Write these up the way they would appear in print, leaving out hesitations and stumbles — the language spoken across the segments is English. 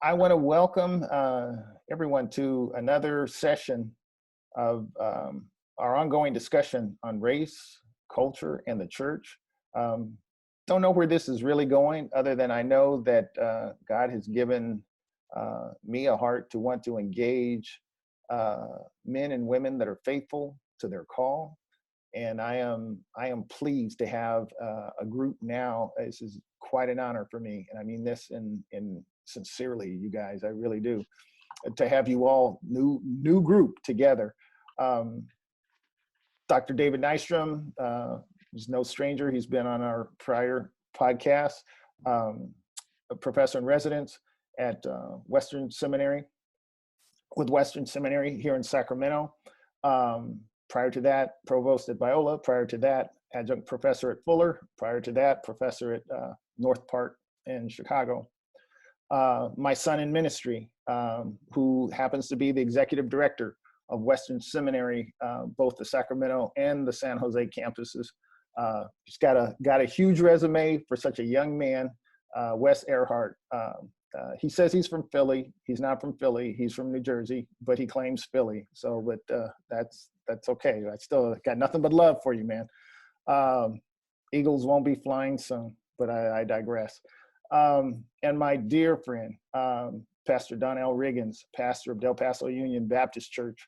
I want to welcome everyone to another session of our ongoing discussion on race, culture, and the church. Um, don't know where this is really going, other than I know that God has given me a heart to want to engage men and women that are faithful to their call. And I am pleased to have a group now. This is quite an honor for me, and I mean this in sincerely, you guys. I really do. To have you all new group together. Um, Dr. David Nystrom is no stranger. He's been on our prior podcast. A professor in residence at Western Seminary, with Western Seminary here in Sacramento. Prior to that, provost at Biola. Prior to that, adjunct professor at Fuller. Prior to that, professor at North Park in Chicago. My son in ministry, who happens to be the executive director of Western Seminary, both the Sacramento and the San Jose campuses. He's got a huge resume for such a young man. Wes Ehrhart. He says he's from Philly. He's not from Philly. He's from New Jersey, but he claims Philly. So, but that's okay. I still got nothing but love for you, man. Eagles won't be flying soon, but I digress. And my dear friend, Pastor Donnell Riggins, pastor of Del Paso Union Baptist Church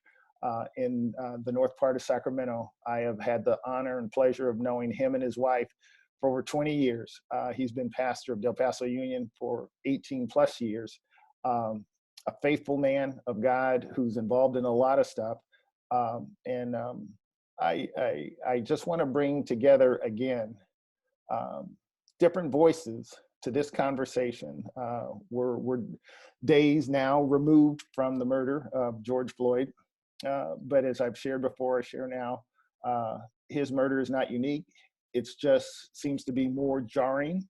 in the north part of Sacramento. I have had the honor and pleasure of knowing him and his wife for over 20 years. He's been pastor of Del Paso Union for 18 plus years. A faithful man of God who's involved in a lot of stuff. I just want to bring together again different voices to this conversation. We're days now removed from the murder of George Floyd, but as I've shared before, I share now, his murder is not unique. It's just seems to be more jarring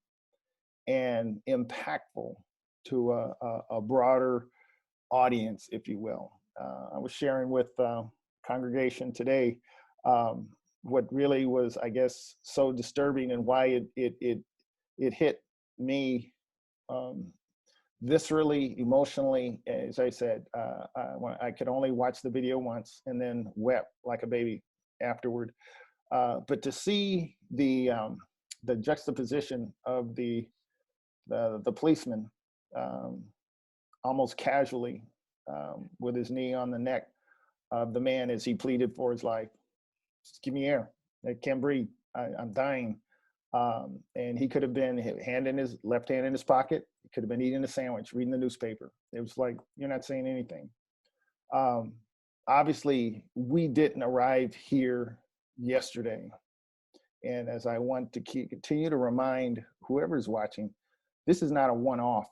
and impactful to a broader audience, if you will. I was sharing with congregation today what really was, I guess, so disturbing and why it hit me viscerally, emotionally. As I said, I could only watch the video once and then wept like a baby afterward. But to see the juxtaposition of the policeman almost casually with his knee on the neck of the man as he pleaded for his life. Just give me air. I can't breathe. I'm dying. And he could have been left hand in his pocket. He could have been eating a sandwich, reading the newspaper. It was like, you're not saying anything. Obviously, we didn't arrive here yesterday. And as I want to continue to remind whoever's watching, this is not a one-off.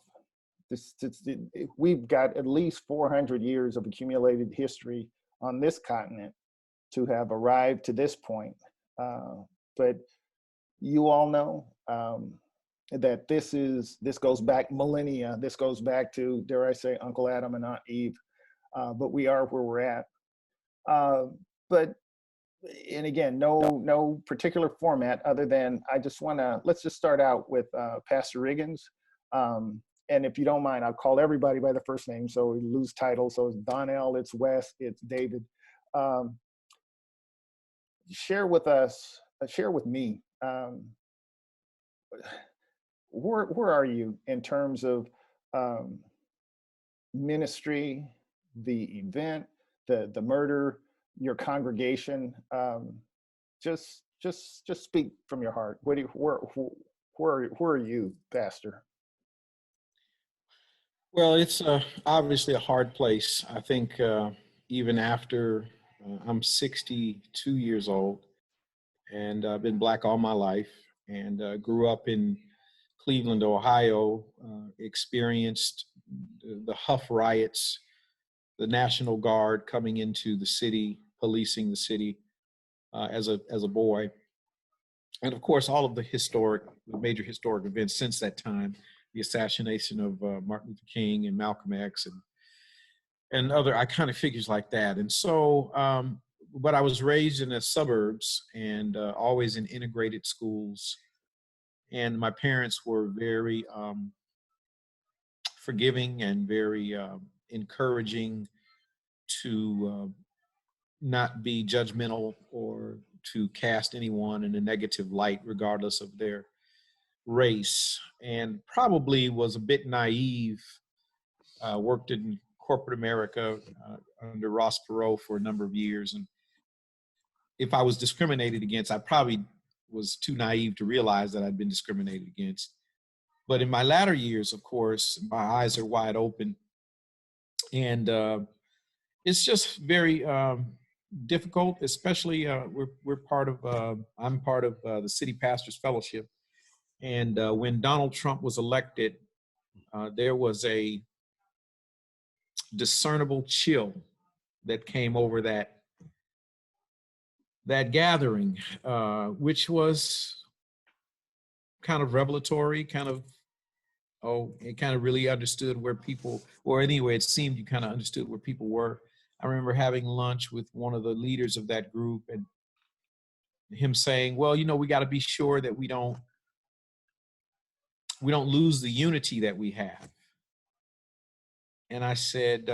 We've got at least 400 years of accumulated history on this continent to have arrived to this point. But you all know that this goes back millennia. This goes back to, dare I say, Uncle Adam and Aunt Eve. But we are where we're at. And again, no particular format other than let's just start out with Pastor Riggins. And if you don't mind, I'll call everybody by the first name so we lose titles. So it's Donnell, it's Wes, it's David. Share with me, where are you in terms of ministry, the event, the murder, your congregation? Just speak from your heart. Where are you, Pastor? Well, it's obviously a hard place. I think even after I'm 62 years old, and I've been Black all my life, and grew up in Cleveland, Ohio, experienced the Huff riots, the National Guard coming into the city, policing the city as a boy. And of course, all of the major historic events since that time, the assassination of Martin Luther King and Malcolm X and other iconic figures like that. And so, but I was raised in the suburbs and always in integrated schools. And my parents were very forgiving and very encouraging to not be judgmental or to cast anyone in a negative light, regardless of their race, and probably was a bit naive. Worked in corporate America under Ross Perot for a number of years. And if I was discriminated against, I probably was too naive to realize that I'd been discriminated against. But in my latter years, of course, my eyes are wide open. And it's just very difficult, especially we're part of, I'm part of the City Pastors Fellowship. And when Donald Trump was elected, there was a discernible chill that came over that gathering, which was kind of revelatory, it kind of really understood where people, or anyway, it seemed you kind of understood where people were. I remember having lunch with one of the leaders of that group and him saying, well, we got to be sure that we don't lose the unity that we have. And I said,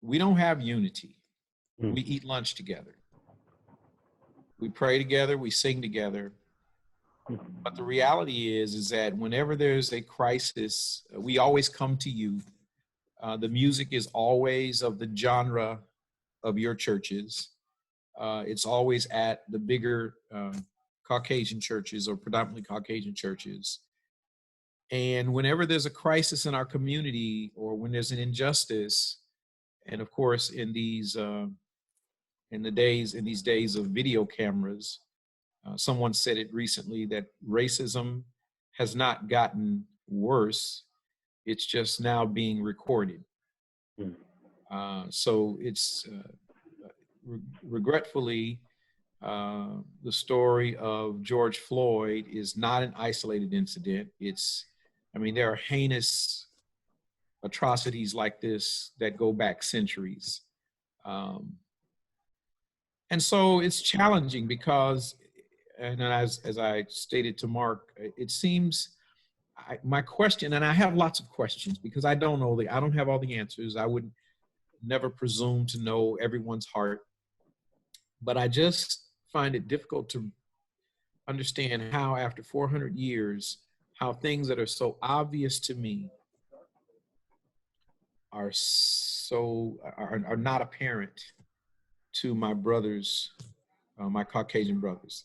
we don't have unity. We eat lunch together. We pray together, we sing together. But the reality is that whenever there's a crisis, we always come to you. The music is always of the genre of your churches. It's always at the bigger Caucasian churches or predominantly Caucasian churches. And whenever there's a crisis in our community or when there's an injustice, and of course in these days of video cameras, someone said it recently that racism has not gotten worse. It's just now being recorded. So it's regretfully, the story of George Floyd is not an isolated incident. There are heinous atrocities like this that go back centuries. And so it's challenging because, and as I stated to Mark, it seems my question, and I have lots of questions because I don't have all the answers. I would never presume to know everyone's heart, but I just find it difficult to understand how after 400 years, how things that are so obvious to me are not apparent to my brothers, my Caucasian brothers.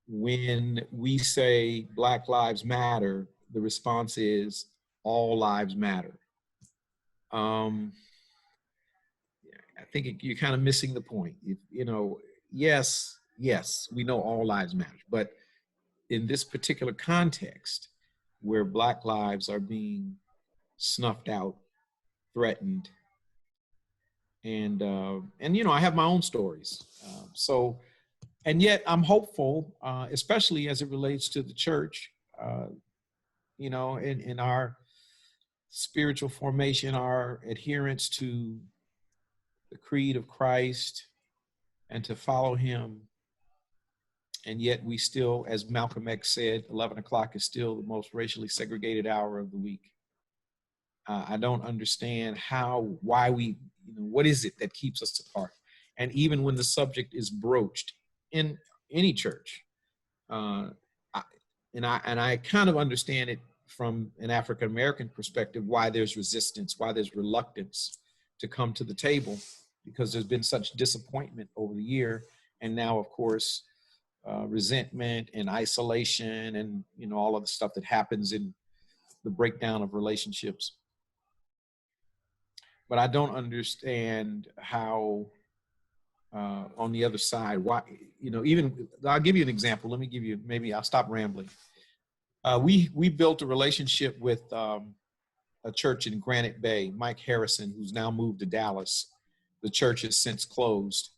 When we say Black Lives Matter, the response is all lives matter. I think you're kind of missing the point. Yes, we know all lives matter, but in this particular context, where Black lives are being snuffed out, threatened, and I have my own stories. And yet I'm hopeful, especially as it relates to the church, in our spiritual formation, our adherence to the creed of Christ and to follow him. And yet we still, as Malcolm X said, 11 o'clock is still the most racially segregated hour of the week. I don't understand why what is it that keeps us apart? And even when the subject is broached in any church, I kind of understand it from an African-American perspective, why there's resistance, why there's reluctance to come to the table, because there's been such disappointment over the year. And now, of course, resentment and isolation and, all of the stuff that happens in the breakdown of relationships. But I don't understand how, on the other side, why, even, I'll give you an example. Maybe I'll stop rambling. We built a relationship with a church in Granite Bay, Mike Harrison, who's now moved to Dallas. The church has since closed.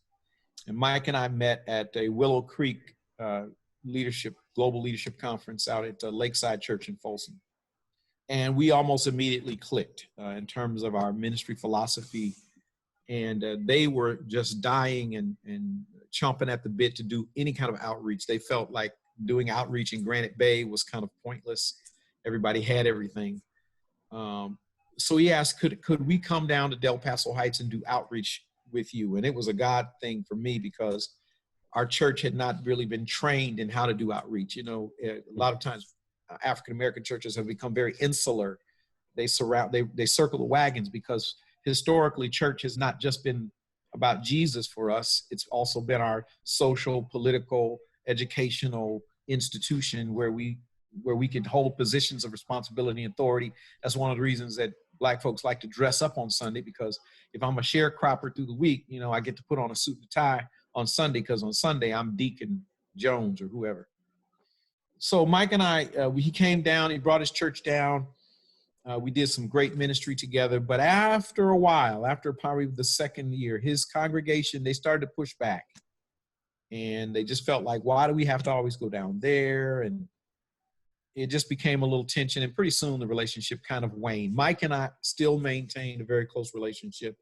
And Mike and I met at a Willow Creek global leadership conference out at Lakeside Church in Folsom. And we almost immediately clicked in terms of our ministry philosophy. And they were just dying and chomping at the bit to do any kind of outreach. They felt like doing outreach in Granite Bay was kind of pointless. everybody had everything. So he asked, could we come down to Del Paso Heights and do outreach with you? And it was a God thing for me because our church had not really been trained in how to do outreach. You know, a lot of times African-American churches have become very insular. They circle the wagons because historically church has not just been about Jesus for us. It's also been our social, political, educational institution where we can hold positions of responsibility and authority. That's one of the reasons that Black folks like to dress up on Sunday, because if I'm a sharecropper through the week, you know, I get to put on a suit and tie on Sunday, because on Sunday I'm Deacon Jones or whoever. So Mike and I, he came down, he brought his church down. We did some great ministry together, but after a while, after probably the second year, his congregation, they started to push back, and they just felt like, why do we have to always go down there? And it just became a little tension, and pretty soon the relationship kind of waned. Mike and I still maintained a very close relationship.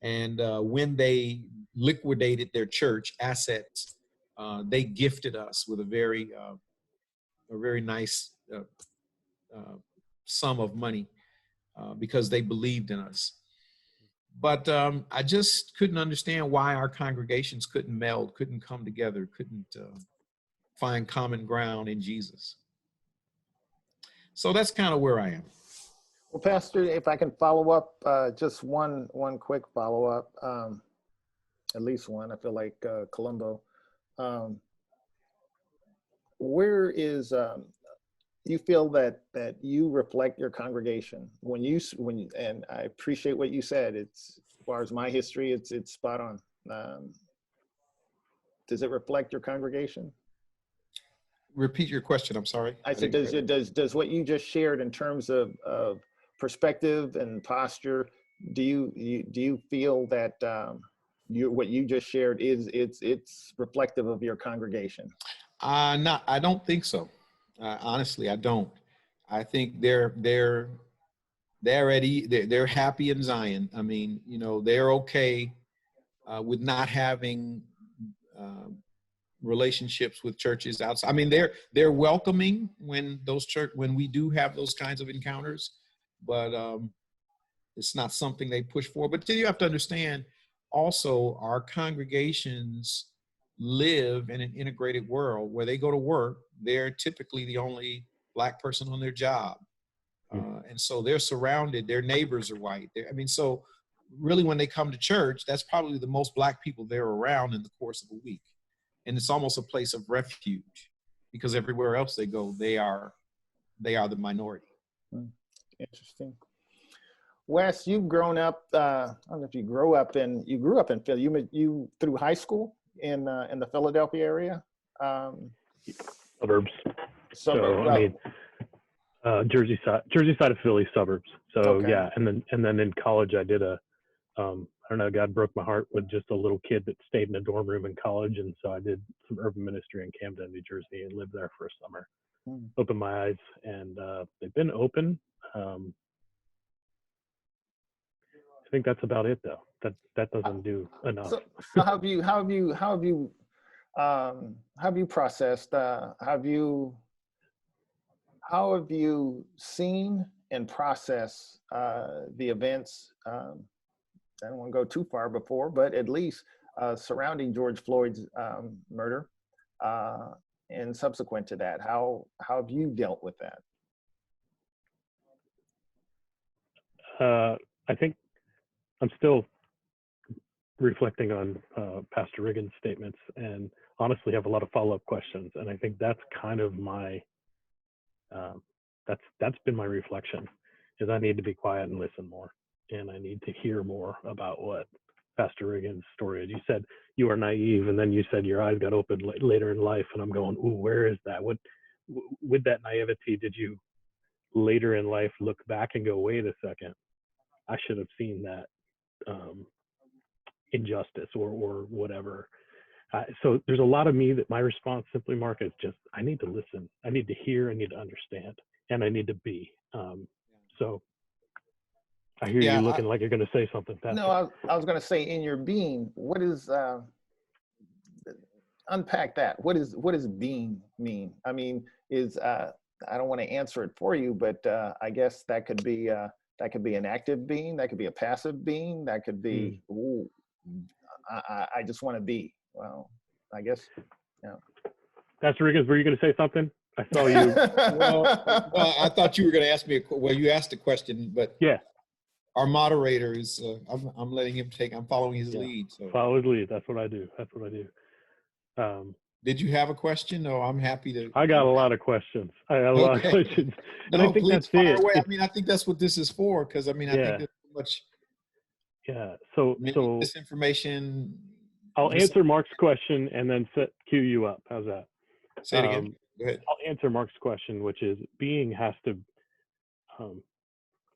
And when they liquidated their church assets, they gifted us with a very nice sum of money because they believed in us. But I just couldn't understand why our congregations couldn't meld, couldn't come together, couldn't find common ground in Jesus. So that's kind of where I am. Well, Pastor, if I can follow up, just one quick follow up, at least one. I feel like Columbo. Where is you feel that you reflect your congregation when you and I appreciate what you said. It's as far as my history, it's spot on. Does it reflect your congregation? Repeat your question. I'm sorry. I said, does what you just shared in terms of perspective and posture, do you feel that what you just shared it's reflective of your congregation? I don't think so. Honestly, I don't. I think they're happy in Zion. I mean, you know, they're okay with not having relationships with churches outside. I mean, they're welcoming when we do have those kinds of encounters, but it's not something they push for. But then you have to understand also our congregations live in an integrated world where they go to work. They're typically the only Black person on their job. And so they're surrounded, their neighbors are white. So really when they come to church, that's probably the most Black people they're around in the course of a week. And it's almost a place of refuge because everywhere else they go, they are the minority. Interesting. Wes, you've grown up, I don't know if you grew up in Philly. You through high school in the Philadelphia area? Suburbs. So, Well, I mean, Jersey side of Philly, suburbs. So okay. Yeah. And then in college, I did I don't know, God broke my heart with just a little kid that stayed in a dorm room in college. And so I did some urban ministry in Camden, New Jersey, and lived there for a summer. Opened my eyes, and they've been open. I think that's about it, though. That doesn't do enough. So how have you processed? How have you seen and processed the events? I don't want to go too far before, but at least surrounding George Floyd's murder, and subsequent to that, how have you dealt with that? I think I'm still reflecting on Pastor Riggins' statements, and honestly have a lot of follow-up questions. And I think that's kind of my that's been my reflection, is I need to be quiet and listen more, and I need to hear more about what Pastor Riggins' story is. You said you were naive, and then you said your eyes got opened later in life, and I'm going, ooh, where is that? What with that naivety did you later in life look back and go, wait a second, I should have seen that injustice or whatever. So there's a lot of me that my response simply, Mark, is just, I need to listen. I need to hear. I need to understand. And I need to be. So I hear you looking like you're going to say something, Pastor. No, I was going to say, in your being, what is, unpack that. What does being mean? I mean, is I don't want to answer it for you, but I guess that could be an active being, that could be a passive being, that could be, ooh, I just want to be. Well, I guess, yeah. Pastor Riggins, were you going to say something? I saw you. Well, I thought you were going to ask me. Well, you asked a question, but Yeah. Our moderator is. I'm letting him take. I'm following his lead. So follow his lead. That's what I do. Did you have a question? No, I'm happy to. I got a lot of questions. I got a lot of questions, and I think that's fire it. away. I mean, I think that's what this is for. Because I mean, I think there's so much. Yeah. So misinformation. I'll answer Mark's question and then cue you up. How's that? Say it again. Go ahead. I'll answer Mark's question, which is being has to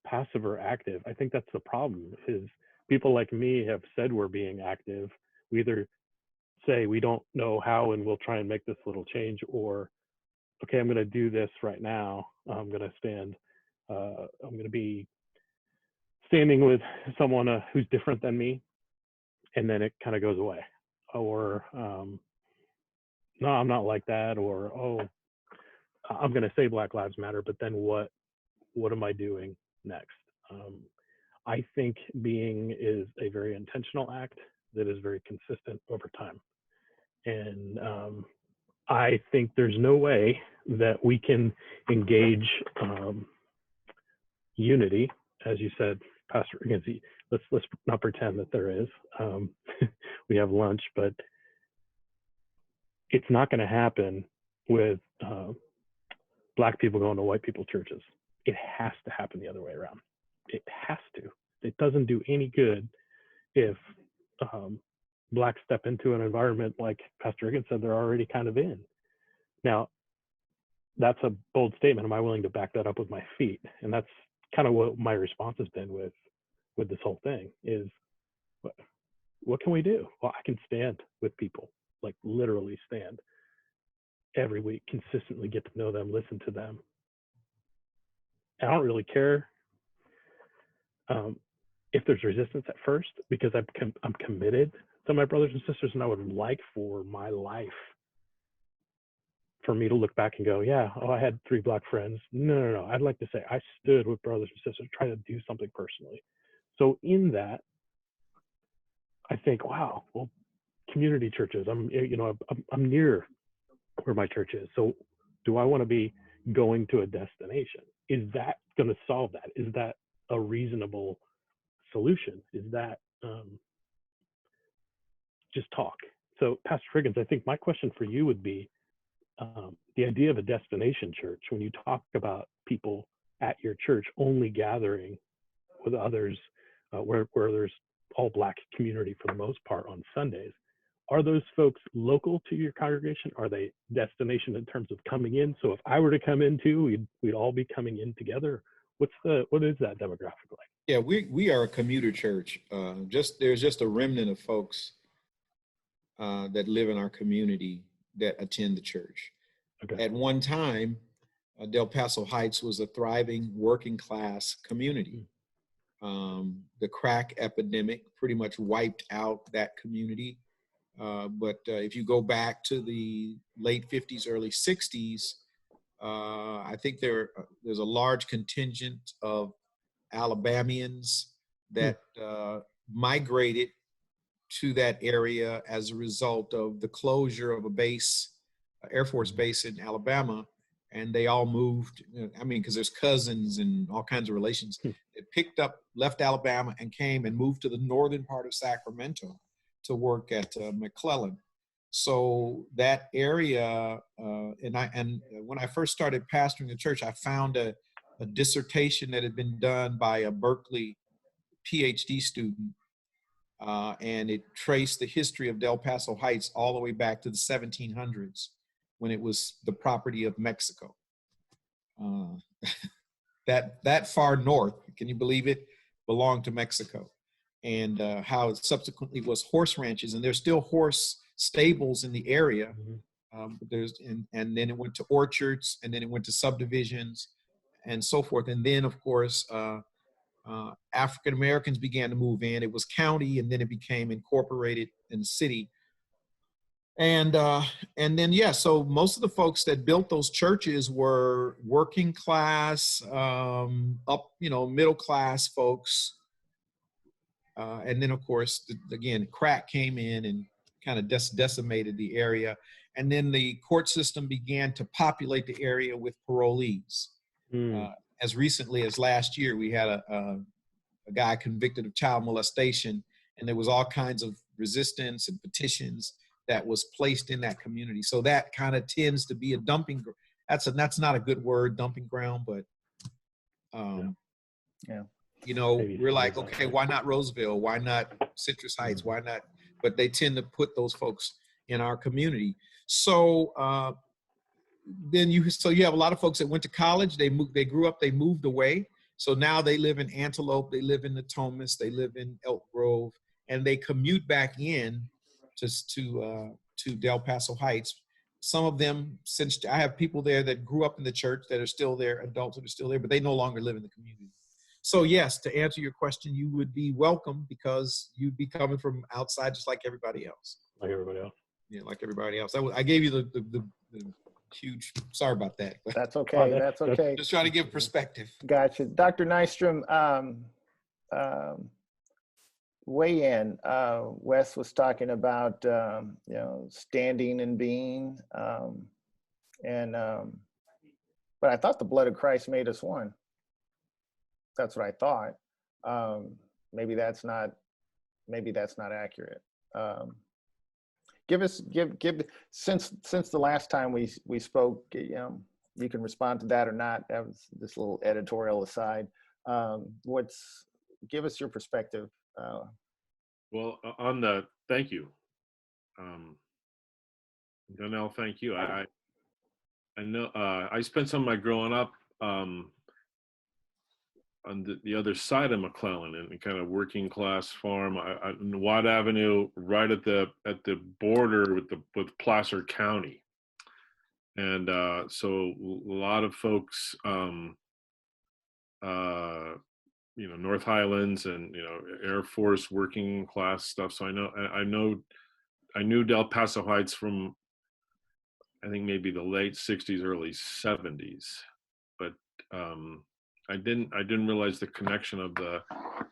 passive or active. I think that's the problem. Is people like me have said we're being active. We either say we don't know how and we'll try and make this little change, or okay, I'm going to do this right now. I'm going to stand. I'm going to be standing with someone who's different than me, and then it kind of goes away. Or no, I'm not like that. Or oh, I'm going to say Black Lives Matter, but then what am I doing next? I think being is a very intentional act that is very consistent over time. And I think there's no way that we can engage unity, as you said, Pastor Riggins. Let's not pretend that there is. We have lunch, but it's not going to happen with Black people going to white people churches. It has to happen the other way around. It has to. It doesn't do any good if Blacks step into an environment like Pastor Riggins said they're already kind of in. Now, that's a bold statement. Am I willing to back that up with my feet? And that's kind of what my response has been with this whole thing is, what can we do? Well, I can stand with people, like literally stand every week, consistently get to know them, listen to them. I don't really care if there's resistance at first, because I'm committed to my brothers and sisters, and I would like for my life for me to look back and go, yeah, I had 3 Black friends. No. I'd like to say I stood with brothers and sisters, trying to do something personally. So in that, I think, wow, well, community churches, I'm near where my church is. So do I want to be going to a destination? Is that going to solve that? Is that a reasonable solution? Is that just talk? So Pastor Riggins, I think my question for you would be the idea of a destination church. When you talk about people at your church only gathering with others where there's all Black community for the most part on Sundays, are those folks local to your congregation? Are they destination in terms of coming in? So if I were to come in too, we'd all be coming in together. What is that demographic like? Yeah, we are a commuter church. There's just a remnant of folks that live in our community that attend the church. Okay. At one time, Del Paso Heights was a thriving working class community. The crack epidemic pretty much wiped out that community. But if you go back to the late 50s, early 60s, I think there's a large contingent of Alabamians that migrated to that area as a result of the closure of a base, Air Force base in Alabama. And they all moved, because there's cousins and all kinds of relations. They picked up, left Alabama and came and moved to the northern part of Sacramento to work at McClellan. So that area, and when I first started pastoring the church, I found a dissertation that had been done by a Berkeley PhD student, and it traced the history of Del Paso Heights all the way back to the 1700s, when it was the property of Mexico. That far north, can you believe it, belonged to Mexico. And how it subsequently was horse ranches, and there's still horse stables in the area. And then it went to orchards, and then it went to subdivisions and so forth. And then, of course, African Americans began to move in. It was county, and then it became incorporated in the city. And then, yeah, so most of the folks that built those churches were working class, up, middle class folks. And then, of course, again, crack came in and kind of decimated the area. And then the court system began to populate the area with parolees. As recently as last year, we had a guy convicted of child molestation, and there was all kinds of resistance and petitions that was placed in that community. So that kind of tends to be a dumping. That's not a good word, dumping ground, but yeah. We're like, okay, why not Roseville? Why not Citrus Heights? Why not? But they tend to put those folks in our community. So then you have a lot of folks that went to college. They grew up, they moved away. So now they live in Antelope, they live in Natomas, they live in Elk Grove, and they commute back in to Del Paso Heights. Some of them, since I have people there that grew up in the church that are still there, adults that are still there, but they no longer live in the community. So yes, to answer your question, you would be welcome because you'd be coming from outside just like everybody else. Like everybody else. Yeah, like everybody else. I gave you the huge, sorry about that. But That's okay. That's okay. Just trying to give perspective. Gotcha. Dr. Nystrom, weigh in. Wes was talking about, standing and being, but I thought the blood of Christ made us one. That's what I thought. Maybe that's not accurate. Give since the last time we spoke, you can respond to that or not. That was this little editorial aside. Give us your perspective. Well, thank you. Donnell, thank you. I know I spent some of my growing up on the other side of McClellan, in kind of working class farm on Watt Avenue, right at the border with Placer County, and so a lot of folks, North Highlands and Air Force working class stuff. So I knew Del Paso Heights from I think maybe the late '60s, early '70s, but I didn't realize the connection of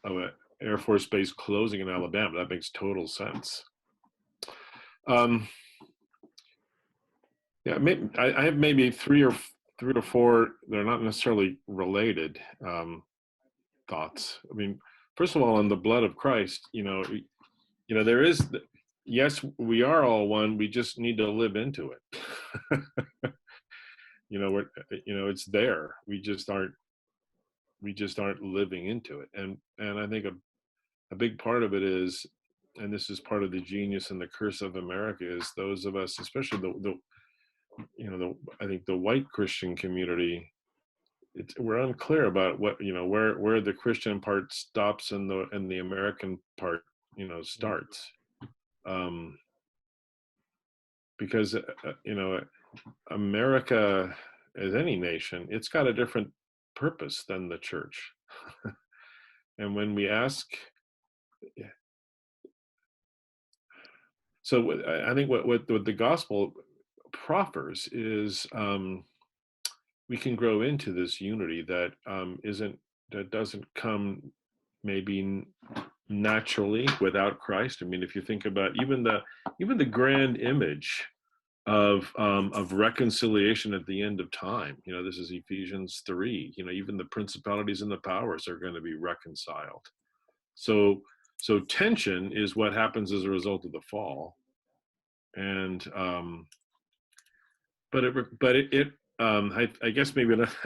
an Air Force base closing in Alabama. That makes total sense. Yeah, I have maybe three or four. They're not necessarily related thoughts. I mean, first of all, on the blood of Christ, there is. Yes, we are all one. We just need to live into it. It's there. We just aren't living into it. And I think a big part of it is, and this is part of the genius and the curse of America, is those of us, especially I think the white Christian community, we're unclear about what, where the Christian part stops and the American part, starts. Because, America, as any nation, it's got a different purpose than the church. And when we ask, so I think what the gospel proffers is we can grow into this unity that doesn't come maybe naturally without Christ. I mean, if you think about even the grand image of reconciliation at the end of time, this is Ephesians 3. Even the principalities and the powers are going to be reconciled. So tension is what happens as a result of the fall, and I guess maybe not,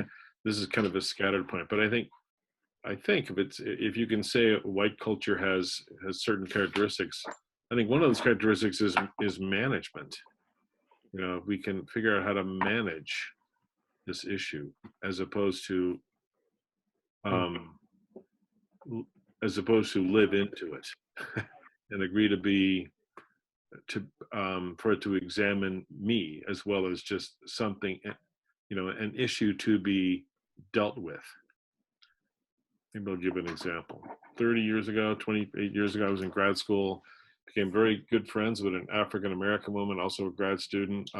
this is kind of a scattered point, but I think if you can say white culture has certain characteristics, I think one of those characteristics is management. We can figure out how to manage this issue as opposed to live into it and agree for it to examine me as well as just something, an issue to be dealt with. Maybe I'll give an example. 30 years ago, 28 years ago, I was in grad school. became very good friends with an African American woman, also a grad student,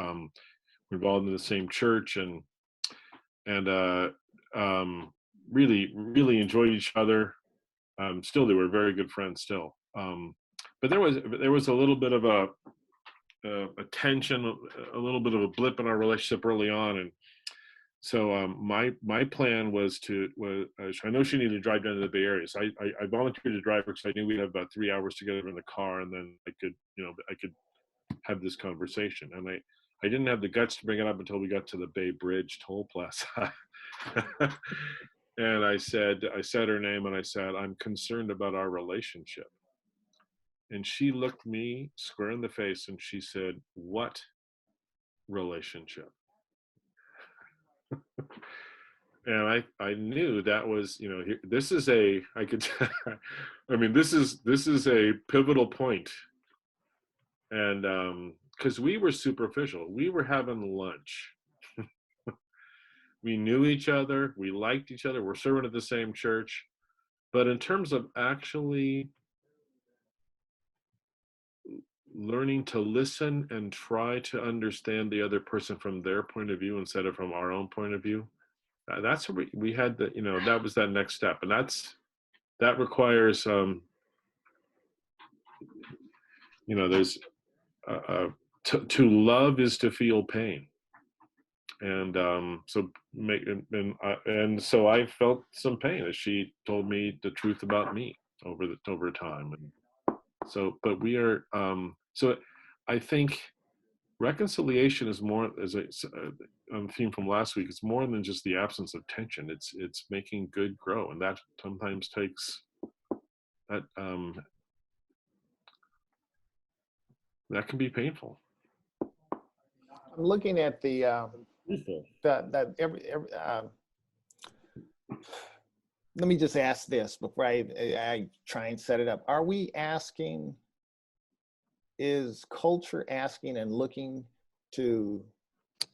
involved in the same church, and really enjoyed each other. Still, they were very good friends still. But there was a little bit of a tension, a little bit of a blip in our relationship early on, and so my plan was I know she needed to drive down to the Bay Area, so I volunteered to drive her because I knew we'd have about 3 hours together in the car, and then I could have this conversation. And I didn't have the guts to bring it up until we got to the Bay Bridge toll plaza. And I said her name, and I said, "I'm concerned about our relationship." And she looked me square in the face and she said, "What relationship?" And I knew that was, this is I could, I mean, this is a pivotal point. And because we were superficial, we were having lunch. We knew each other, we liked each other, we're serving at the same church. But in terms of actually learning to listen and try to understand the other person from their point of view instead of from our own point of view, that's what we had that was that next step. And that requires, there's to love is to feel pain. And so I felt some pain as she told me the truth about me over time. And so, but we are, so I think reconciliation is more, as a theme from last week, it's more than just the absence of tension. It's making good grow, and that sometimes takes that that can be painful. I'm looking at let me just ask this before I try and set it up. Are we asking, is culture asking and looking to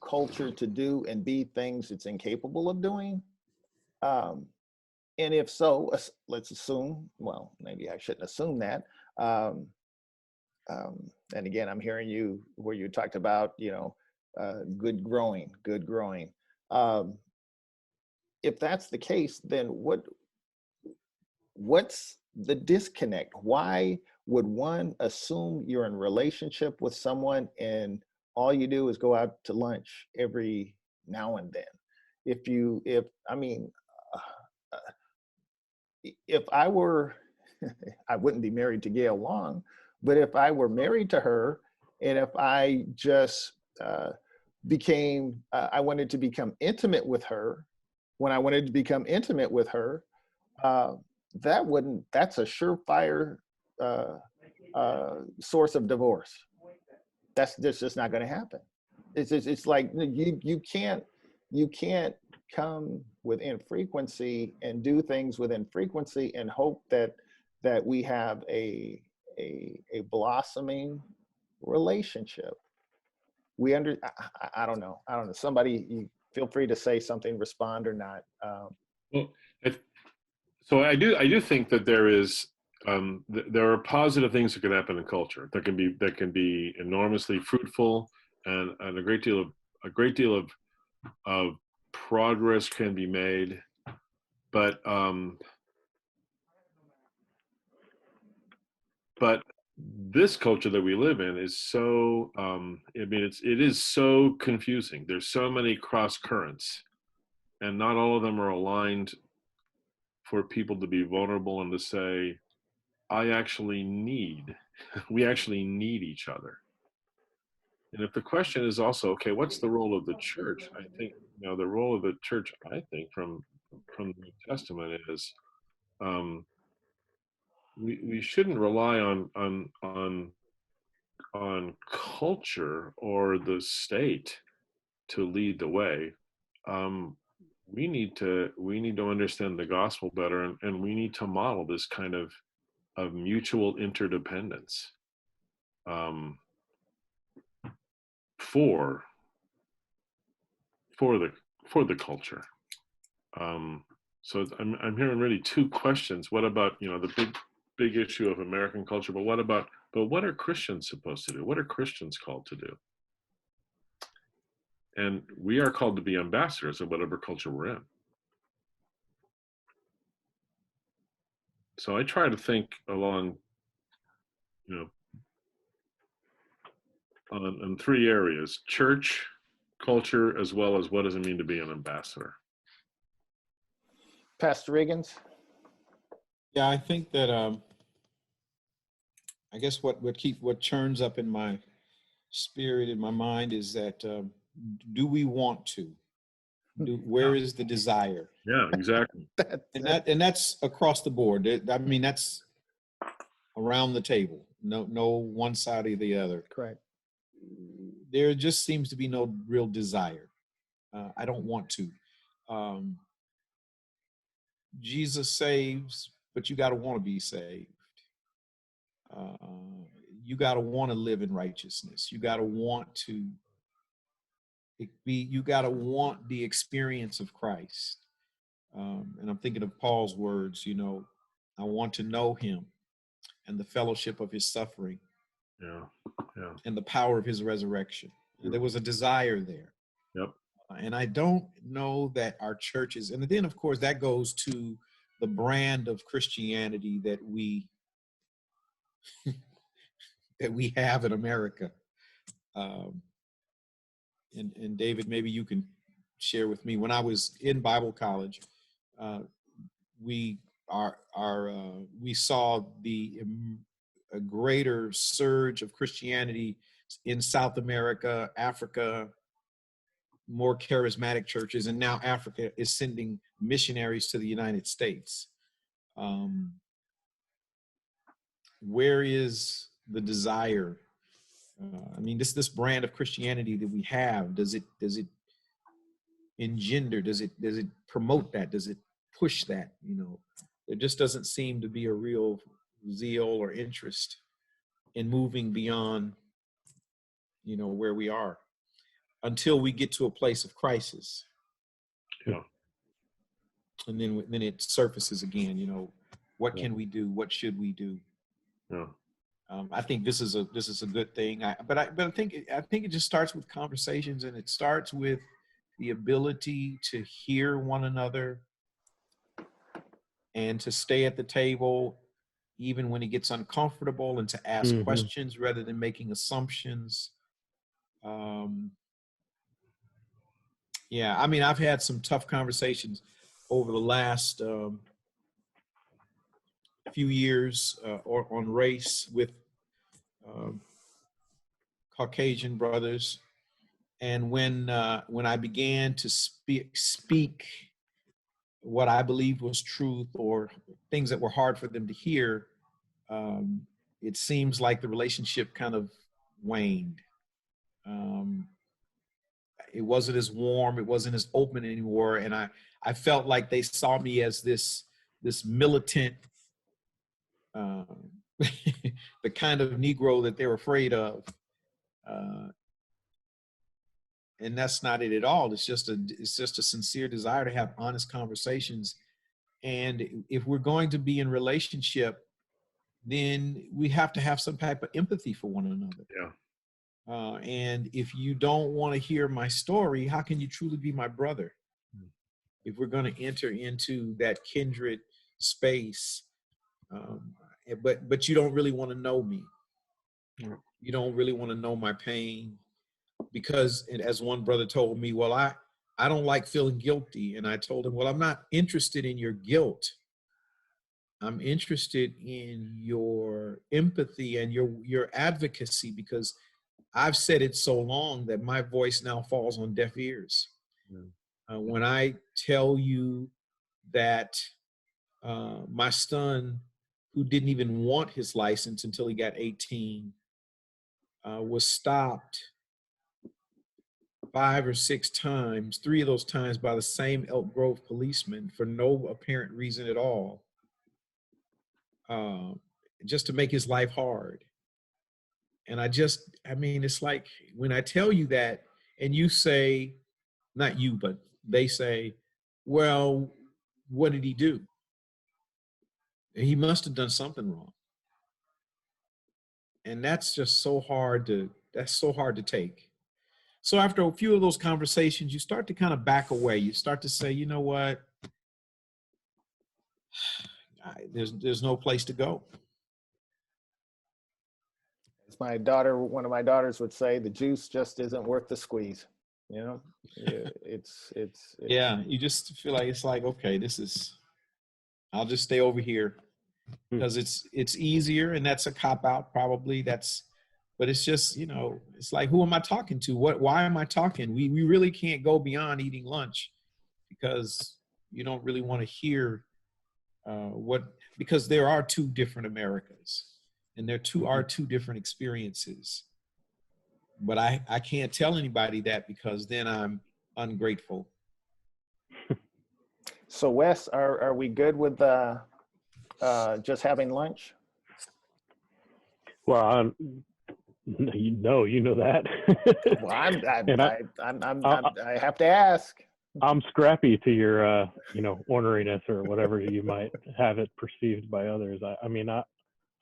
culture to do and be things it's incapable of doing? And if so, let's assume, well, maybe I shouldn't assume that. And again, I'm hearing you where you talked about, good growing. If that's the case, then what's the disconnect? Why would one assume you're in relationship with someone and all you do is go out to lunch every now and then? If I were, I wouldn't be married to Gail Long, but if I were married to her, and if I just became, I wanted to become intimate with her, when I wanted to become intimate with her, that's a surefire source of divorce. That's just not going to happen. It's like you can't come within frequency and do things within frequency and hope that we have a blossoming relationship. I don't know. Somebody, you feel free to say something, respond or not. Well, so I do think that there is there are positive things that can happen in culture that can be enormously fruitful, and a great deal of progress can be made, but this culture that we live in is so it is so confusing. There's so many cross currents, and not all of them are aligned for people to be vulnerable and to say, we actually need each other. And if the question is also, okay, what's the role of the church? I think, the role of the church, I think from the New Testament is, we shouldn't rely on culture or the state to lead the way. We need to understand the gospel better, and we need to model this kind of mutual interdependence for the culture. So I'm hearing really two questions. What about the big issue of American culture, but what about But what are Christians supposed to do? What are Christians called to do? And we are called to be ambassadors of whatever culture we're in. So I try to think along, on 3 areas: church, culture, as well as what does it mean to be an ambassador. Pastor Riggins? Yeah, I think that I guess what churns up in my spirit, in my mind, is that do we want to? Where is the desire? Yeah, exactly. And that's across the board. I mean, that's around the table. No one side or the other. Correct. There just seems to be no real desire. I don't want to. Jesus saves, but you got to want to be saved. You got to want to live in righteousness. You got to want to you got to want the experience of Christ. And I'm thinking of Paul's words, I want to know him and the fellowship of his suffering. Yeah. And the power of his resurrection. Yeah. There was a desire there. Yep. And I don't know that our churches, and then of course that goes to the brand of Christianity that we have in America. And David, maybe you can share with me. When I was in Bible college, we saw a greater surge of Christianity in South America, Africa, more charismatic churches, and now Africa is sending missionaries to the United States. Where is the desire? I mean, this brand of Christianity that we have, does it engender? Does it promote that? Does it push that? There just doesn't seem to be a real zeal or interest in moving beyond, where we are, until we get to a place of crisis. Yeah. And then it surfaces again. What can we do? What should we do? Yeah. I think this is a good thing. But I think it just starts with conversations, and it starts with the ability to hear one another and to stay at the table even when it gets uncomfortable, and to ask questions rather than making assumptions. Yeah, I mean, I've had some tough conversations over the last few years on race with Caucasian brothers, and when I began to speak what I believed was truth, or things that were hard for them to hear, it seems like the relationship kind of waned. It wasn't as warm, it wasn't as open anymore, and I felt like they saw me as this militant, the kind of Negro that they're afraid of. And that's not it at all. It's just a sincere desire to have honest conversations. And if we're going to be in relationship, then we have to have some type of empathy for one another. Yeah. And if you don't want to hear my story, how can you truly be my brother? If we're going to enter into that kindred space, but you don't really want to know me. You don't really want to know my pain, because, and as one brother told me, well, I don't like feeling guilty. And I told him, well, I'm not interested in your guilt. I'm interested in your empathy and your advocacy, because I've said it so long that my voice now falls on deaf ears. When I tell you that my son, who didn't even want his license until he got 18, was stopped 5 or 6 times, 3 of those times by the same Elk Grove policeman for no apparent reason at all, just to make his life hard. And I mean, it's like when I tell you that, and you say, not you, but they say, well, what did he do? He must have done something wrong. And that's just so hard to take. So after a few of those conversations, you start to kind of back away. You start to say, you know what? There's no place to go. As one of my daughters would say, the juice just isn't worth the squeeze. You know, it's yeah. You just feel like it's like, okay, I'll just stay over here because it's easier, and that's a cop out probably. But it's just, you know, it's like, who am I talking to? Why am I talking? We really can't go beyond eating lunch because you don't really want to hear because there are two different Americas, and there are two different experiences. But I can't tell anybody that because then I'm ungrateful. So Wes, are we good with just having lunch? Well, you know that. Well, I have to ask. I'm scrappy to your, orneriness or whatever you might have it perceived by others. I mean, I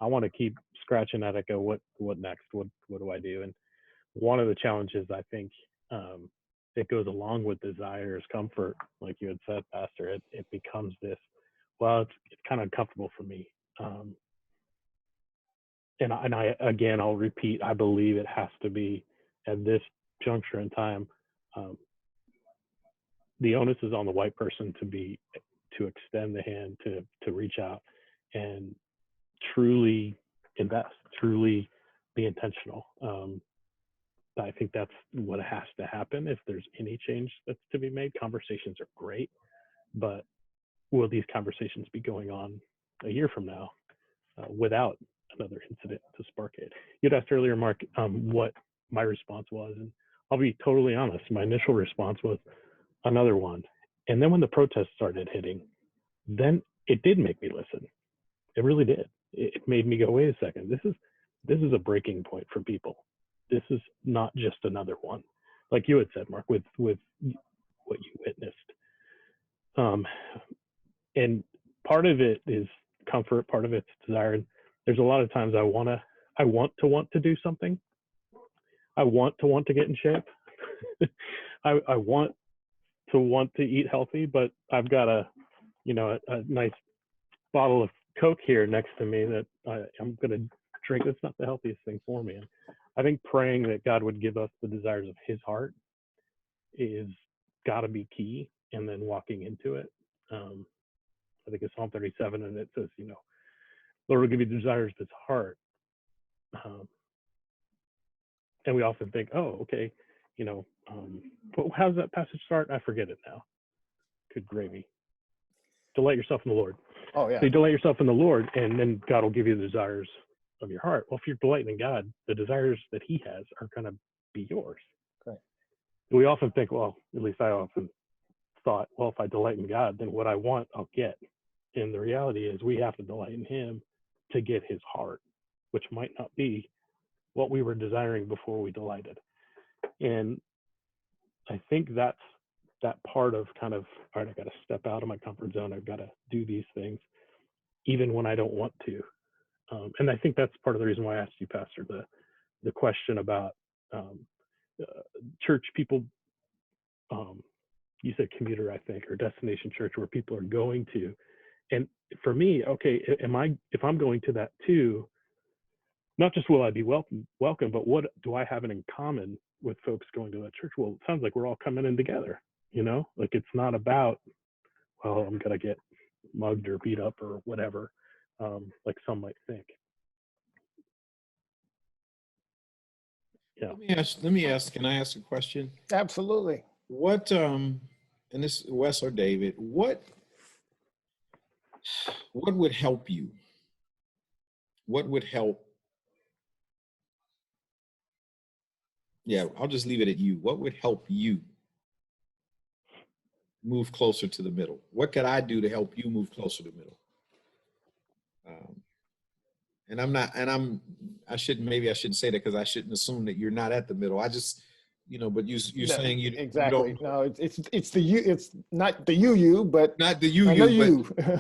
want to keep scratching at it. Go, what next? What do I do? And one of the challenges, I think, it goes along with desire is comfort, like you had said, Pastor. It becomes this. Well, it's kind of uncomfortable for me. And I again, I'll repeat, I believe it has to be at this juncture in time. The onus is on the white person to extend the hand, to reach out and truly invest, truly be intentional. I think that's what has to happen if there's any change that's to be made. Conversations are great, but will these conversations be going on a year from now without another incident to spark it? You'd asked earlier, Mark, what my response was, and I'll be totally honest. My initial response was another one. And then when the protests started hitting, then it did make me listen. It really did. It made me go, wait a second, this is a breaking point for people. This is not just another one. Like you had said, Mark, with what you witnessed. And part of it is comfort, part of it's desire. And there's a lot of times I want to do something. I want to get in shape. I want to eat healthy, but I've got a nice bottle of Coke here next to me that I'm going to drink. That's not the healthiest thing for me. And I think praying that God would give us the desires of his heart is got to be key, and then walking into it. I think it's Psalm 37, and it says, Lord will give you the desires of his heart. And we often think, oh, okay, but how does that passage start? I forget it now. Good gravy. Delight yourself in the Lord. Oh, yeah. So you delight yourself in the Lord, and then God will give you the desires of your heart. Well, if you're delighting in God, the desires that he has are going to be yours. Okay. We often think, well, at least I often thought, well, if I delight in God, then what I want, I'll get. And the reality is we have to delight in him to get his heart, which might not be what we were desiring before we delighted. And I think that's that part of kind of, all right, I got to step out of my comfort zone. I've got to do these things, even when I don't want to. And I think that's part of the reason why I asked you, Pastor, the question about church people. You said commuter, I think, or destination church, where people are going to. And for me, okay, if I'm going to that too, not just will I be welcome, but what do I have in common with folks going to that church? Well, it sounds like we're all coming in together, like it's not about, well, I'm going to get mugged or beat up or whatever, like some might think. Yeah. Let me ask, can I ask a question? Absolutely. What, and this is Wes or David, what would help you? What would help? Yeah, I'll just leave it at you. What would help you move closer to the middle? What could I do to help you move closer to the middle? Maybe I shouldn't say that because I shouldn't assume that you're not at the middle. I just, but you're saying you exactly. You don't, no, it's the you. It's not the you, but not the you, but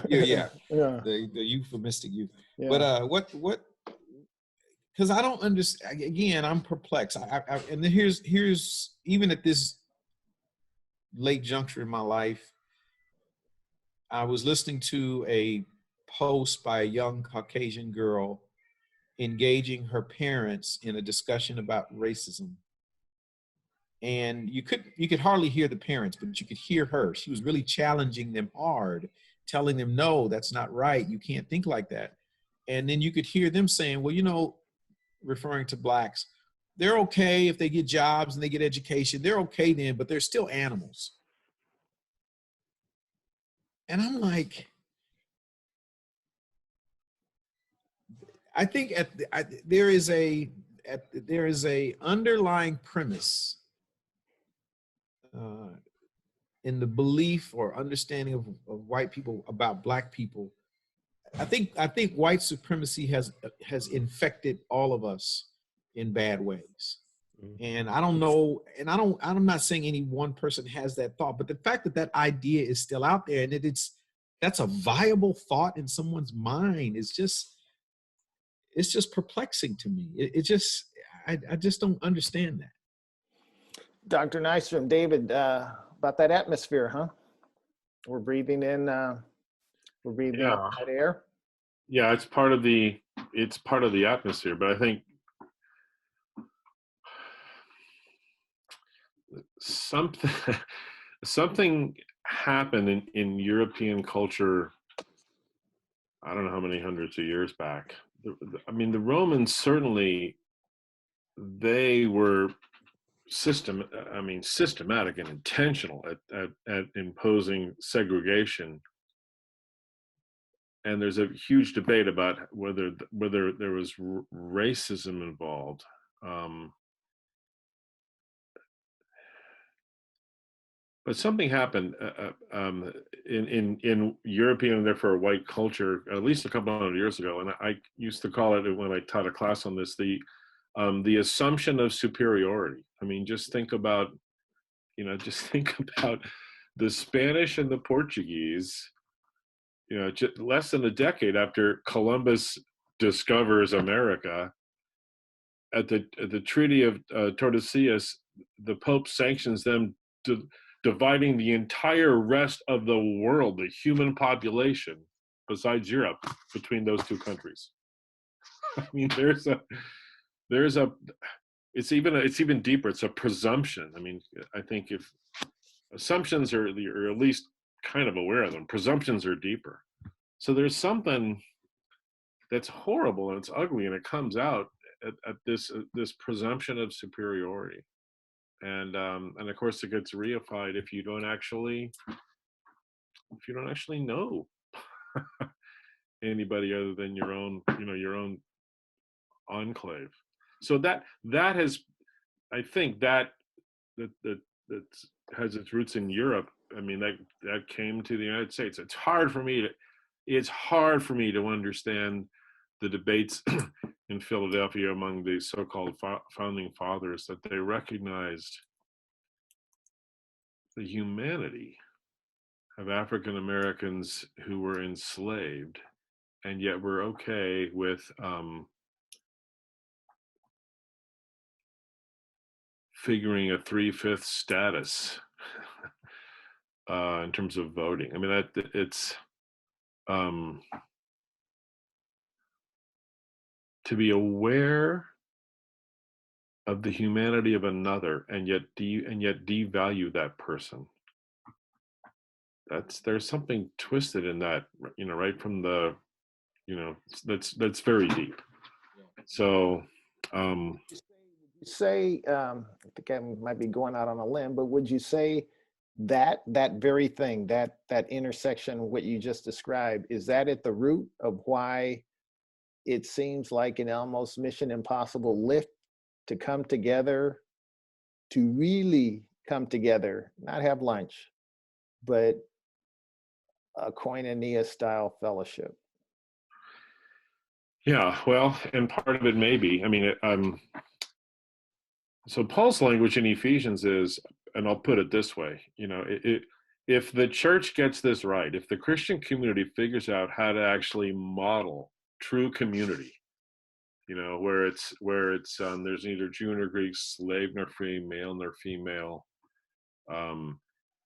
yeah. Yeah. The euphemistic you. Yeah. But what because I don't understand. Again, I'm perplexed. And then here's even at this late juncture in my life, I was listening to a post by a young Caucasian girl engaging her parents in a discussion about racism. And you could hardly hear the parents, but you could hear her. She was really challenging them hard, telling them, no, that's not right. You can't think like that. And then you could hear them saying, well, you know, referring to blacks, they're okay if they get jobs and they get education. They're okay then, but they're still animals. And I'm like, I think there is a underlying premise in the belief or understanding of white people about black people. I think white supremacy has infected all of us in bad ways. And I don't know, and I'm not saying any one person has that thought, but the fact that that idea is still out there and that's a viable thought in someone's mind is just, it's just perplexing to me. I just don't understand that. Dr. Nystrom, David, about that atmosphere, huh? We're breathing in that air. Yeah, it's part of the atmosphere, but I think something happened in European culture. I don't know how many hundreds of years back. I mean, the Romans certainly, they were systematic and intentional at imposing segregation. And there's a huge debate about whether there was racism involved. But something happened in European and therefore white culture, at least a couple hundred years ago. And I used to call it, when I taught a class on this, the assumption of superiority. I mean, just think about the Spanish and the Portuguese. Just less than a decade after Columbus discovers America, at the Treaty of Tordesillas, the Pope sanctions them dividing the entire rest of the world, the human population, besides Europe, between those two countries. I mean, it's even deeper. It's a presumption. I mean, I think if assumptions you're at least kind of aware of them, presumptions are deeper. So there's something that's horrible and it's ugly, and it comes out at this presumption of superiority. And of course it gets reified if you don't actually know anybody other than your own enclave. So that has, I think that has its roots in Europe. I mean, that came to the United States. It's hard for me to understand the debates in Philadelphia among the so-called founding fathers, that they recognized the humanity of African Americans who were enslaved, and yet were okay with figuring a 3/5 status in terms of voting. I mean, it's to be aware of the humanity of another, and yet devalue that person. There's something twisted in that, right from the, that's very deep. So, would you say, I think I might be going out on a limb, but would you say that very thing, that intersection, what you just described, is that at the root of why it seems like an almost mission impossible lift to come together, to really come together, not have lunch, but a koinonia style fellowship? Yeah, well, and part of it may be, I mean, so Paul's language in Ephesians is, and I'll put it this way, if the church gets this right, if the Christian community figures out how to actually model true community, where it's there's neither Jew nor Greek, slave nor free, male nor female.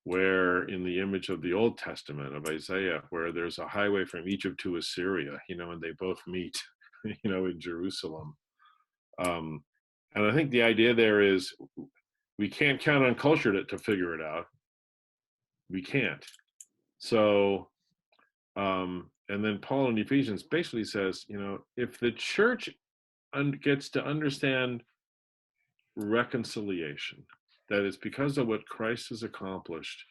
Where in the image of the Old Testament of Isaiah, where there's a highway from Egypt to Assyria, and they both meet, in Jerusalem. And I think the idea there is we can't count on culture to figure it out. We can't. So, and then Paul in Ephesians basically says, if the church gets to understand reconciliation, that is because of what Christ has accomplished,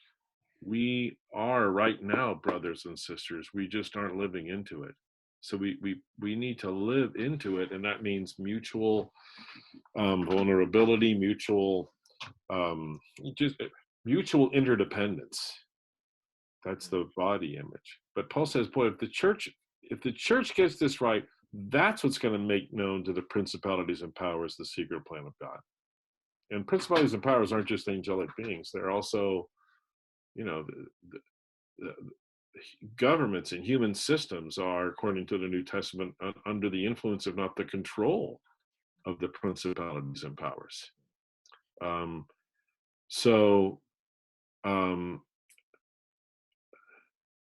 we are right now brothers and sisters. We just aren't living into it. So we need to live into it, and that means mutual vulnerability, mutual interdependence. That's the body image. But Paul says, boy, if the church gets this right, that's what's going to make known to the principalities and powers the secret plan of God. And principalities and powers aren't just angelic beings. They're also, the governments and human systems are, according to the New Testament, under the influence, if not the control, of the principalities and powers.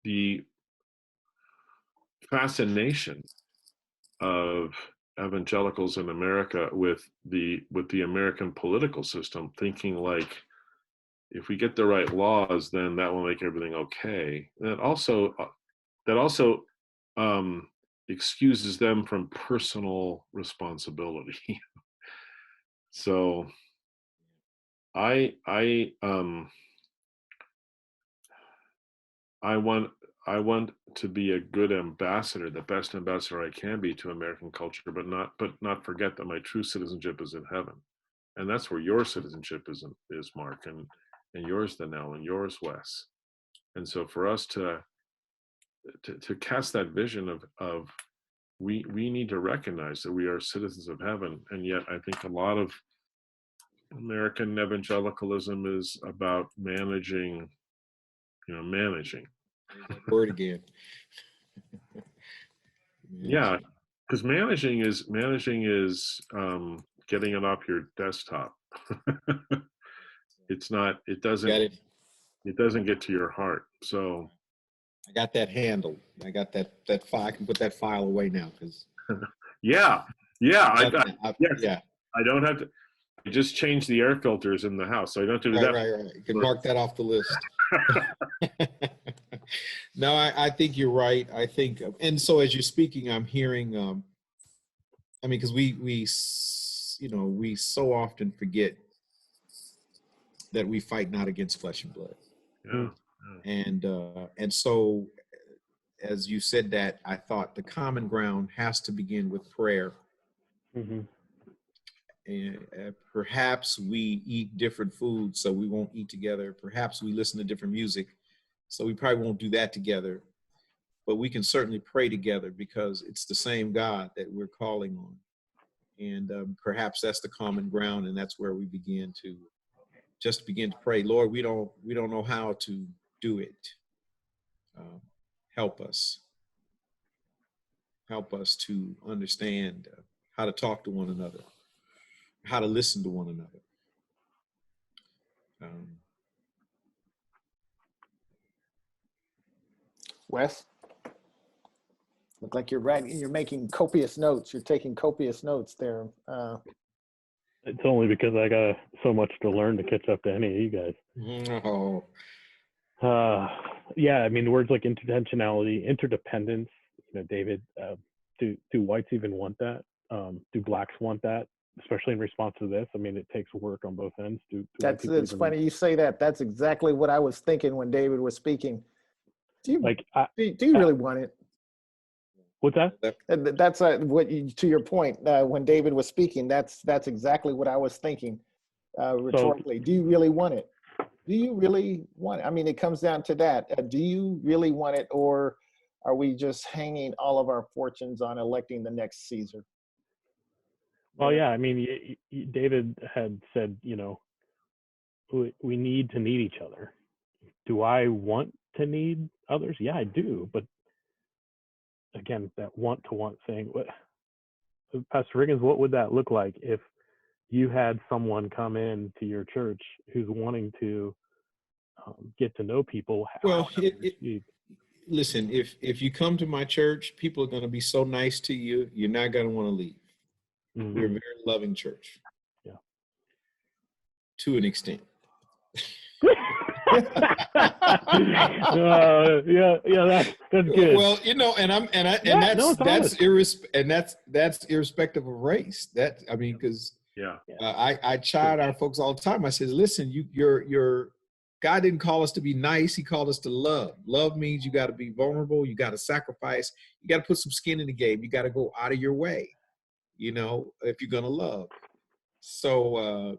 The fascination of evangelicals in America with the American political system, thinking like, if we get the right laws, then that will make everything okay. That also excuses them from personal responsibility. So I want to be a good ambassador, the best ambassador I can be to American culture, but not forget that my true citizenship is in heaven, and that's where your citizenship is, Mark, and yours, Donnell, and yours, Wes. And so for us to cast that vision of we need to recognize that we are citizens of heaven, and yet I think a lot of American evangelicalism is about managing. Word again. Yeah, because managing is getting it off your desktop. It's not. It doesn't get to your heart. So I got that handled. I got that file. I can put that file away now because. Yeah. Yeah. I don't have to. I just changed the air filters in the house, so I don't have to do that. Right. You can mark that off the list. No, I think you're right. I think, and so as you're speaking, I'm hearing. Because we so often forget that we fight not against flesh and blood. Yeah. And so, as you said that, I thought the common ground has to begin with prayer. Mm-hmm. And perhaps we eat different foods, so we won't eat together. Perhaps we listen to different music, so we probably won't do that together. But we can certainly pray together because it's the same God that we're calling on. And perhaps that's the common ground, and that's where we begin to pray. Lord, we don't know how to do it. Help us to understand how to talk to one another, how to listen to one another. Wes, look like you're writing. You're making copious notes. You're taking copious notes there. It's only because I got so much to learn to catch up to any of you guys. No. Yeah, I mean, words like intentionality, interdependence. David, do whites even want that? Do blacks want that? Especially in response to this. I mean, it takes work on both ends. It's funny you say that. That's exactly what I was thinking when David was speaking. Do you really want it? What's that? That's to your point. When David was speaking, that's exactly what I was thinking. Rhetorically, do you really want it? Do you really want it? I mean, it comes down to that. Do you really want it, or are we just hanging all of our fortunes on electing the next Caesar? Well, yeah. I mean, David had said, we need to need each other. Do I want to need others? Yeah, I do. But again, that want thing. Pastor Riggins, what would that look like if you had someone come in to your church who's wanting to get to know people? Well, listen, if you come to my church, people are going to be so nice to you, you're not going to want to leave. Mm-hmm. We're a very loving church. Yeah. To an extent. That's good. Well, you know, that's irrespective of race. Because I chide our folks all the time. I says, listen, your God didn't call us to be nice. He called us to love. Love means you got to be vulnerable. You got to sacrifice. You got to put some skin in the game. You got to go out of your way, you know, if you're going to love. So,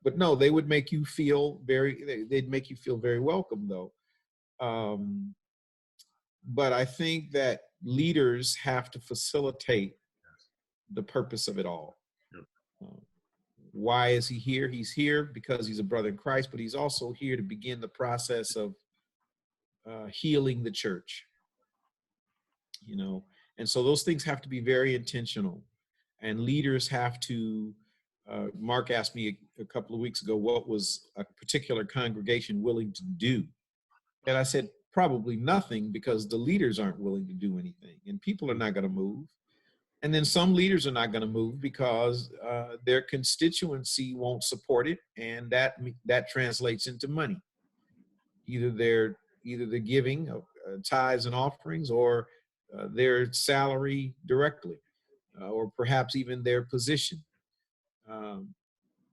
but no, they would make you feel they'd make you feel very welcome though. But I think that leaders have to facilitate the purpose of it all. Why is he here? He's here because he's a brother in Christ, but he's also here to begin the process of healing the church, you know? And so those things have to be very intentional, and leaders have to, Mark asked me a couple of weeks ago, what was a particular congregation willing to do? And I said, probably nothing, because the leaders aren't willing to do anything, and people are not going to move. And then some leaders are not going to move because their constituency won't support it, and that translates into money. Either they're giving tithes and offerings, or their salary directly, or perhaps even their position.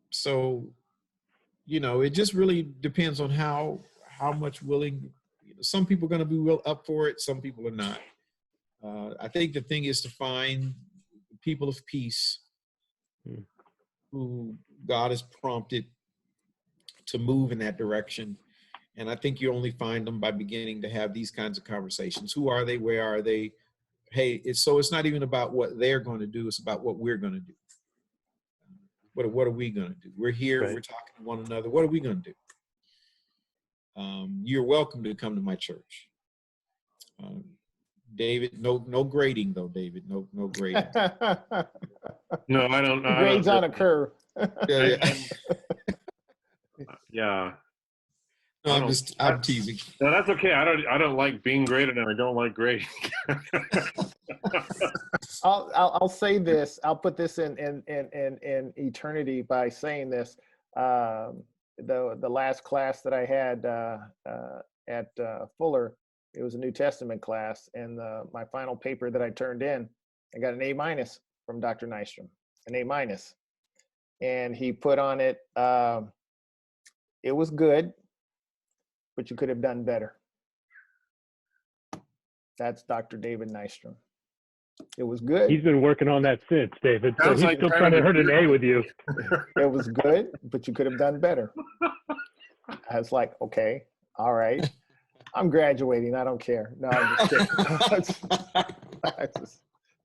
So, you know, it just really depends on how much willing. You know, some people are going to be up for it. Some people are not. I think the thing is to find people of peace who God has prompted to move in that direction. And I think you only find them by beginning to have these kinds of conversations. Who are they? Where are they? Hey, it's not even about what they're going to do. It's about what we're going to do. What are we going to do? We're here. Right. We're talking to one another. What are we going to do? You're welcome to come to my church. David, no grading though, David. No grading. No, I don't. Grades on a curve. Yeah. No, I'm teasing. No, that's okay. I don't like being graded, and I don't like grading. I'll say this. I'll put this in eternity by saying this. The last class that I had at Fuller, it was a New Testament class, and my final paper that I turned in, I got an A- from Dr. Nystrom, an A-, and he put on it, it was good, but you could have done better. That's Dr. David Nystrom. It was good. He's been working on that since, David. So he's still trying to earn an A with you. It was good, but you could have done better. I was like, okay, all right. I'm graduating. I don't care. No, I'm just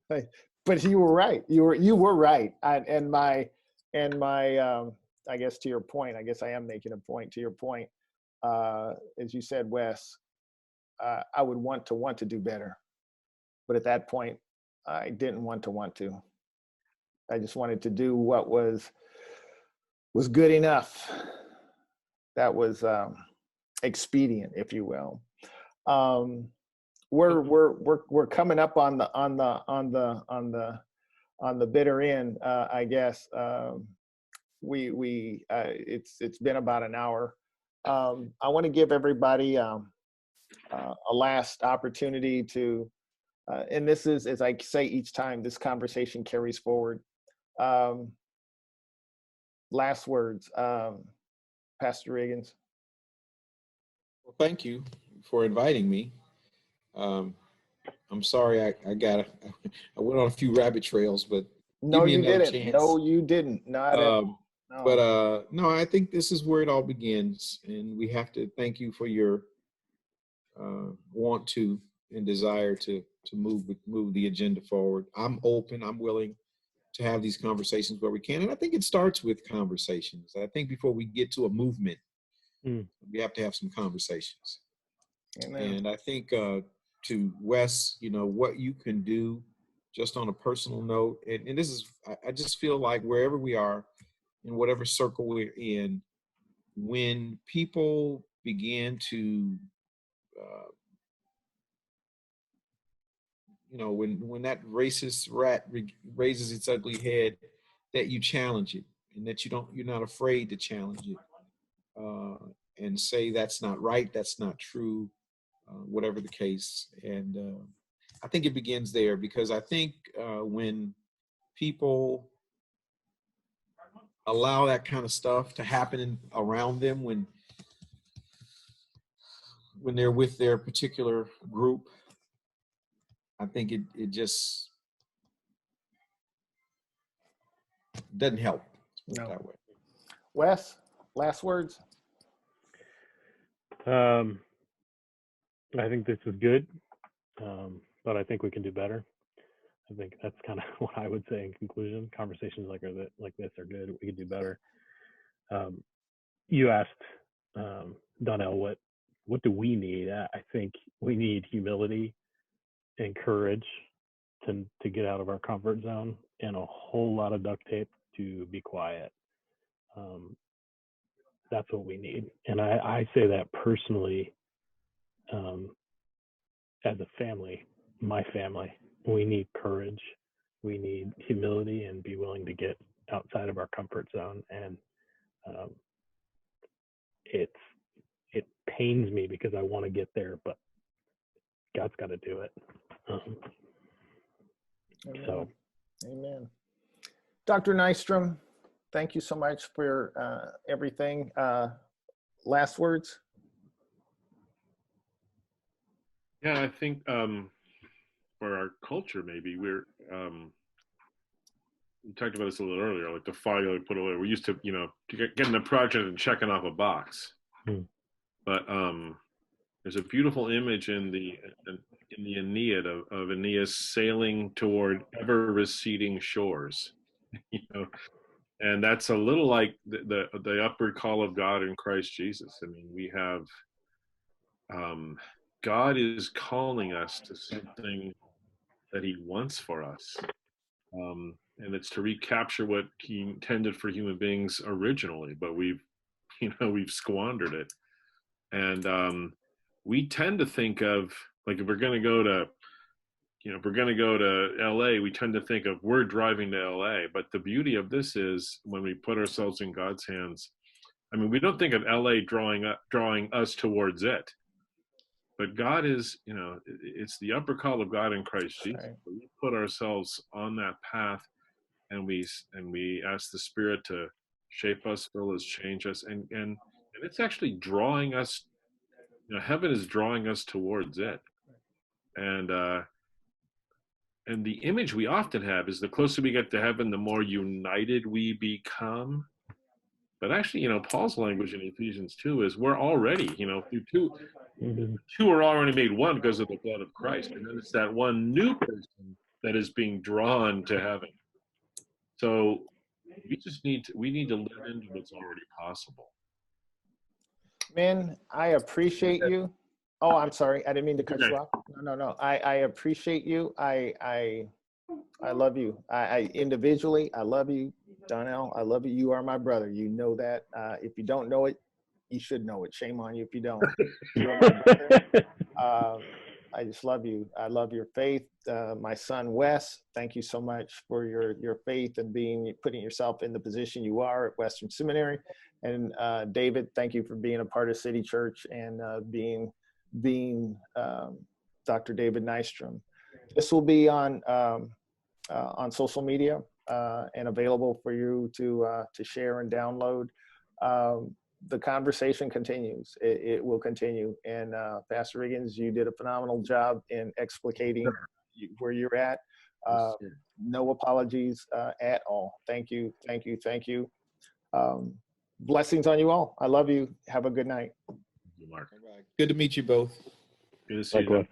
kidding. But you were right. You were right. And my I guess to your point, I guess I am making a point to your point. As you said, Wes, I would want to do better, but at that point, I didn't want to. I just wanted to do what was good enough. That was expedient, if you will. We're coming up on the bitter end, I guess. It's been about an hour. I want to give everybody a last opportunity to, and this is, as I say each time, this conversation carries forward. Last words, Pastor Riggins. Well, thank you for inviting me. I'm sorry I went on a few rabbit trails, but no, you didn't. No, you didn't. Not no. But no, I think this is where it all begins, and we have to thank you for your want to and desire to move the agenda forward. I'm open. I'm willing to have these conversations where we can, and I think it starts with conversations. I think before we get to a movement, we have to have some conversations. Amen. And I think to Wes, you know, what you can do just on a personal note, and this is, I just feel like wherever we are, in whatever circle we're in, when people begin to, when that racist rat raises its ugly head, that you challenge it, and that you're not afraid to challenge it, and say that's not right, that's not true, whatever the case. And I think it begins there, because I think when people allow that kind of stuff to happen around them, when they're with their particular group, I think it just doesn't help. No. That way. Wes, last words? I think this is good, but I think we can do better. I think that's kind of what I would say in conclusion. Conversations like this are good. We could do better. You asked Donnell, what do we need? I think we need humility and courage to get out of our comfort zone, and a whole lot of duct tape to be quiet. That's what we need. And I say that personally, as a family, my family, we need courage. We need humility and be willing to get outside of our comfort zone. And it pains me because I want to get there, but God's got to do it. Amen. So, Amen. Dr. Nystrom, thank you so much for everything. Last words? Yeah, I think for our culture, maybe we talked about this a little earlier, like the file we put away. We're used to, getting a project and checking off a box. But there's a beautiful image in the Aeneid of Aeneas sailing toward ever receding shores, and that's a little like the upward call of God in Christ Jesus. I mean, we have God is calling us to something that He wants for us, and it's to recapture what He intended for human beings originally, but we've squandered it. And we tend to think of, like, if we're going to go to LA, we tend to think of we're driving to LA. But the beauty of this is when we put ourselves in God's hands, I mean, we don't think of LA drawing us towards it. But God is, it's the upper call of God in Christ Jesus. Right. We put ourselves on that path, and we ask the Spirit to shape us, fill us, change us, and it's actually drawing us. Heaven is drawing us towards it, and the image we often have is the closer we get to heaven, the more united we become. But actually, Paul's language in Ephesians 2 is we're already, two are already made one because of the blood of Christ, and then it's that one new person that is being drawn to heaven. So we need to live into what's already possible. Man, I appreciate you. Oh, I'm sorry. I didn't mean to cut you off. No. I appreciate you. I love you. I individually, I love you. Donnell, I love you. You are my brother. You know that. If you don't know it, you should know it. Shame on you if you don't. You are my brother. I just love you. I love your faith. My son, Wes, thank you so much for your faith and putting yourself in the position you are at Western Seminary. And David, thank you for being a part of City Church and being Dr. David Nystrom. This will be on social media and available for you to share and download. The conversation continues. It will continue. And Pastor Riggins, you did a phenomenal job in explicating where you're at. No apologies at all. Thank you. Blessings on you all. I love you. Have a good night. Thank you, Mark. Good to meet you both. Good to see you.